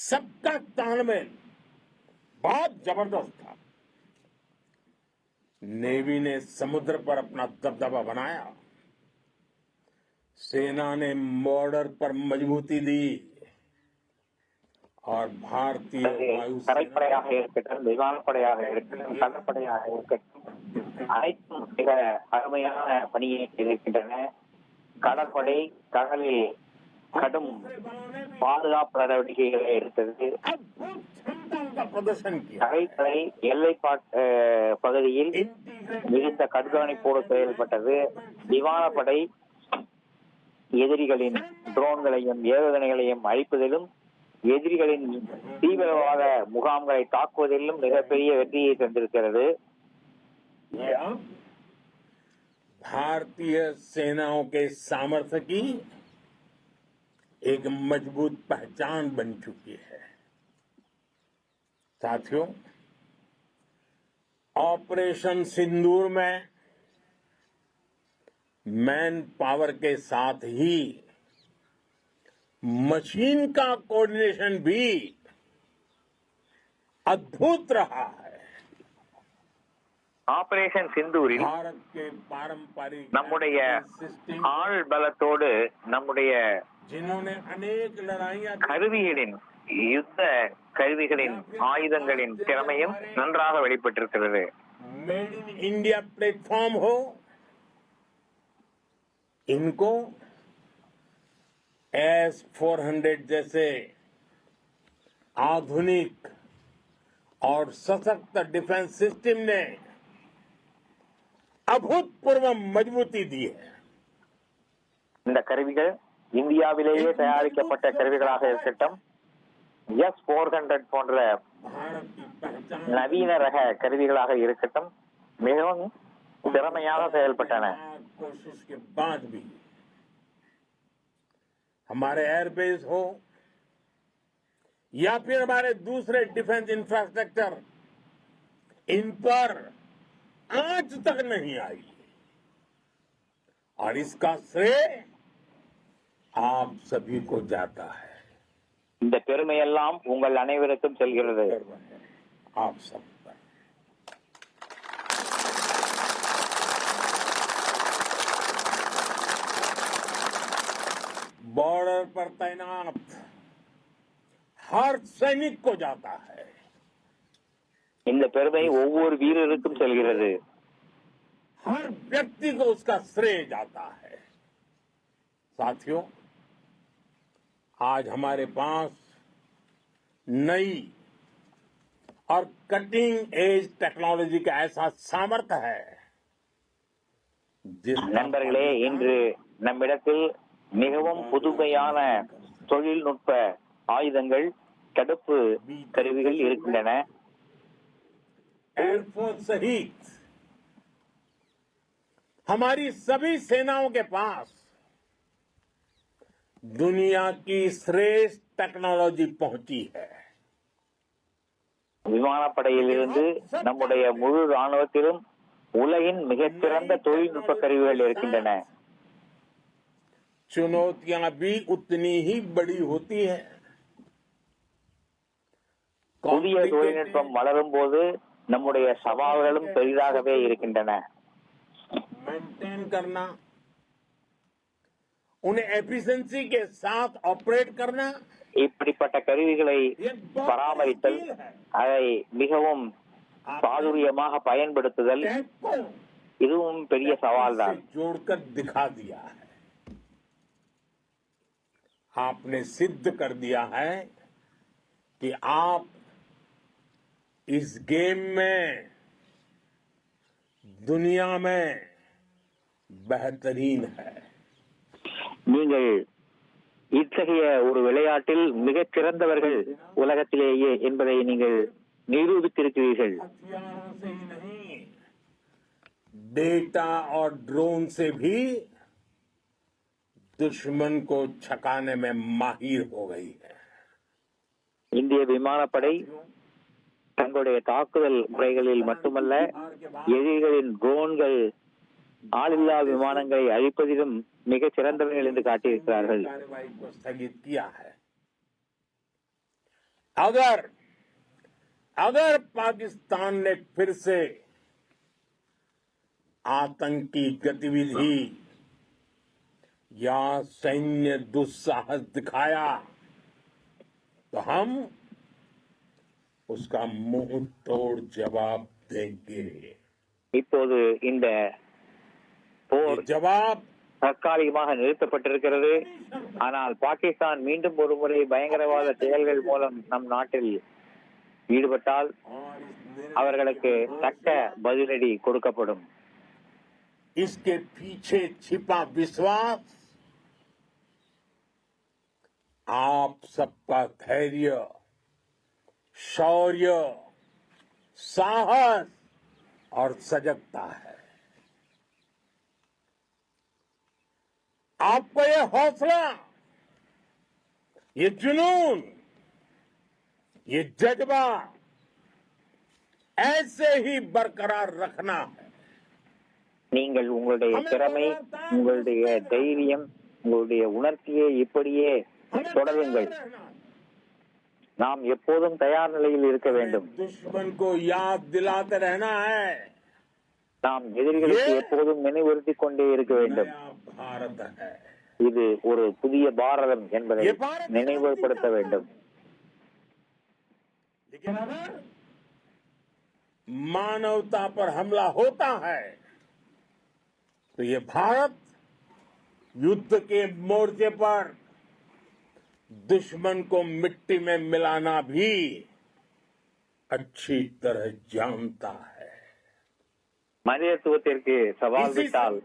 सबका तालमेल बहुत जबरदस्त था। नेवी ने समुद्र पर अपना दबदबा बनाया, सेना ने बॉर्डर पर मजबूती दी और भारतीय वायुसेना தரைப்படையாக இருக்கட்டும், விமானப்படையாக இருக்கட்டும், கடற்படையாக இருக்கட்டும், அனைத்தும் மிக அருமையான பணியை செய்திருக்கின்றன. கடற்படை கடலில் கடும் பாதுகாப்பு நடவடிக்கைகளை எடுத்தது. கடற்படை எல்லை பகுதியில் மிகுந்த கண்காணிப்போடு செயல்பட்டது. விமானப்படை எதிரிகளின் ட்ரோன்களையும் ஏவுகணைகளையும் அழிப்பதிலும் எதிரிகளின் தீவிரவாத முகாம்களை தாக்குவதிலும் மிகப்பெரிய வெற்றியை தந்திருக்கிறது. भारतीय सेनाओं के सामर्थ्य की एक मजबूत पहचान बन चुकी है। साथियों, ऑपरेशन सिंदूर में मैन पावर के साथ ही मशीन का कोऑर्डिनेशन भी अद्भुत रहा है। ஆபரேஷன் சிந்தூரில் भारत के पारंपरिक நம்முடைய ஆள் பலத்தோடு நம்முடைய जिन्होंने अनेक लड़ाइयां கருவிகளின் யுத்த கருவிகளின் ஆயுதங்களின் திறமையும் நன்றாக வெளிப்பட்டிருக்கிறது. मेड इन इंडिया प्लेटफॉर्म हो, इनको S-400 जैसे आधुनिक और सशक्त डिफेंस सिस्टम ने अभूतपूर्व मजबूती दी है. இந்த கருவிகள் இந்தியாவிலேயே தயாரிக்கப்பட்ட கருவிகளாக இருக்கட்டும், S-400 போன்ற நவீன ரக கருவிகளாக இருக்கட்டும், மிகவும் திறமையாக செயல்பட்டன. कोशिश के बाद भी हमारे एयरबेस हो या फिर हमारे दूसरे डिफेंस इंफ्रास्ट्रक्चर, इन पर आज तक नहीं आई और इसका श्रेय आप सभी को जाता है. இந்த பெருமையெல்லாம் உங்கள் அனைவருக்கும் செல்கிறது. आप सब पर. बॉर्डर पर तैनात हर सैनिक को जाता है. இந்த பெருமை ஒவ்வொரு வீரருக்கும் செல்கிறது. हर व्यक्ति को उसका श्रेय जाता है. साथियों, आज हमारे पास नई और कटिंग एज टेक्नोलॉजी का ऐसा सामर्थ्य है. நண்பர்களே, இன்று நம்மிடத்தில் மிகவும் புதுமையான தொழில்நுட்ப ஆயுதங்கள், தடுப்பு கருவிகள் இருக்கின்றன. एयरफोर्स सहित हमारी सभी सेनाओं के पास दुनिया की श्रेष्ठ टेक्नोलॉजी पहुंची है. விமானப்படையிலிருந்து நம்முடைய முழு ராணுவத்திலும் உலகின் மிகச்சிறந்த தொழில்நுட்ப கருவிகள் இருக்கின்றன. चुनौतियां भी उतनी ही बड़ी होती है. புதிய தொழில்நுட்பம் வளரும் போது நம்முடைய சவால்களும் பெரிதாகவே இருக்கின்றன. मेंटेन करना, उन्हें एफिशिएंसी के साथ ऑपरेट करना, இப்படிப்பட்ட கருவிகளை பராமரித்தல், அதை மிகவும் சாதுரியமாக பயன்படுத்துதல், இதுவும் பெரிய சவால் தான். जोड़कर दिखा दिया है. आपने सिद्ध कर दिया है कि आप इस गेम में दुनिया में बेहतरीन है. நீங்கள் இத்தகைய ஒரு விளையாட்டில் மிகச் சிறந்தவர்கள் உலகத்திலேயே என்பதை நீங்கள் நிரூபித்திருக்கிறீர்கள். हथियारों से ही नहीं, डेटा और ड्रोन से भी दुश्मन को छकाने में माहिर हो गई है. இந்திய விமானப்படை தங்களுடைய தாக்குதல் முறைகளில் மட்டுமல்ல, எதிரிகளின் ட்ரோன்கள், ஆளில்லா விமானங்களை அழிப்பதிலும் மிகச் சிறந்தவர்கள் என்று காட்டியிருக்கிறார்கள். अगर पाकिस्तान ने फिर से आतंकी गतिविधि या सैन्य दुस्साहस दिखाया तो हम उसका मुंह तोड़ जवाब देंगे। இப்போது இந்த போர் जवाब தற்காலிகமாக நிறுத்தப்பட்டிருக்கிறது. ஆனால் பாகிஸ்தான் மீண்டும் ஒரு முறை பயங்கரவாத செயல்கள் மூலம் நம் நாட்டில் ஈடுபட்டால் அவர்களுக்கு தக்க பதிலடி கொடுக்கப்படும். इसके पीछे छिपा विश्वास आप सबका धैर्य, शौर्य, साहस और सजगता है। आपको ये हौसला, ये जुनून, ये जज्बा ऐसे ही बरकरार रखना है। நீங்கள் உங்களுடைய திறமை, உங்களுடைய தைரியம், உங்களுடைய உணர்ச்சியை இப்படியே தொடருங்கள். நாம் எப்போதும் தயார் நிலையில் இருக்க வேண்டும். दुश्मन को याद दिलाते रहना है। நாம் எதிரிகளுக்கு எப்போதும் நினைவுறுத்திக் கொண்டே இருக்க வேண்டும். भारत है, இது ஒரு புதிய பாரதம் என்பதை நினைவுபடுத்த வேண்டும். लेकिन अगर मानवता पर हमला होता है तो ये भारत युद्ध के मोर्चे पर दुश्मन को मिट्टी में मिलाना भी अच्छी तरह जानता है। மனிதத்துவத்திற்கு சவால் விட்டால்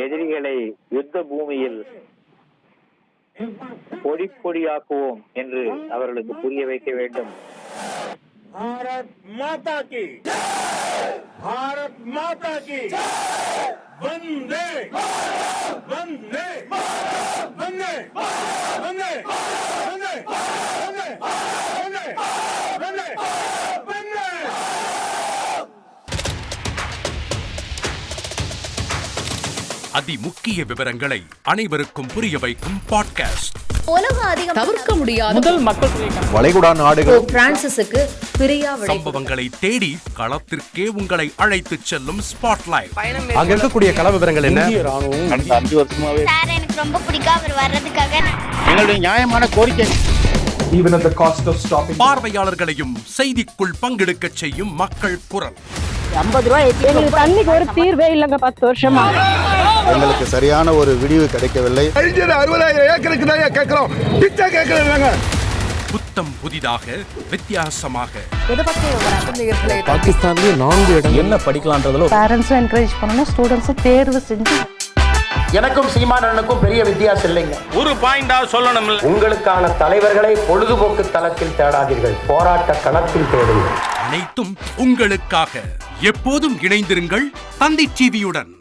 எதிரிகளை யுத்த பூமியில் பொடி பொடியாக்குவோம் என்று அவர்களுக்கு புரிய வைக்க வேண்டும். भारत माता की, भारत माता की, वंदे वंदे वंदे वंदे वंदे वंदे वंदे वंदे वंदे। அதிமுக்கிய விவரங்களை அனைவருக்கும் புரிய வைக்கும் பாட்காஸ்ட். உலக அதிகம் தவிர்க்க முடியாத முதல் மக்கள் வளைகுடா நாடுகள் பிரான்சிஸுக்கு பிரியா விடை சம்பவங்களை தேடி களத்திற்கே உங்களை அழைத்துச் செல்லும் ஸ்பாட்லைட். அங்க இருக்கக்கூடிய கள விவரங்கள் என்ன? இந்திய ராணுவம் கடந்த 5 வருஷமாவே சார் எனக்கு ரொம்ப பிடிக்கும் அவர் வர்றதுக்காக. எங்களுடைய நியாயமான கோரிக்கை even at the cost of stopping பார்வையாளர்களையும் செய்திக்குள் பங்கெடுக்கச் செய்யும் மக்கள் குரல். 50 ரூபாய் எங்களுக்கு தண்ணிக்கு ஒரு தீர்வே இல்லங்க 10 வருஷமா. எங்களுக்கு சரியான ஒரு விடிவு கிடைக்கவில்லை. 60,000 ஏக்கருக்கு தான் கேக்குறோம். பிச்சை கேக்குறாங்க. புத்தம் புதிதாக, வித்தியாசமாக பாகிஸ்தான்லயே 4 இடம் என்ன படிக்கலாம்ன்றதுல பேரண்ட்ஸும் என்கரேஜ் பண்ணணும், ஸ்டூடெண்ட்ஸும் தேர்வு செஞ்சு. எனக்கும் சீமானனுக்கும் பெரிய வித்தியாசம் இல்லைங்க. ஒரு பாயிண்டா சொல்லணும். உங்களுக்கான தலைவர்களை பொழுதுபோக்கு தளத்தில் தேடாதீர்கள், போராட்ட களத்தில் தேடுங்கள். அனைத்தும் உங்களுக்காக. எப்போதும் இணைந்திருங்கள் தந்தி டிவியுடன்.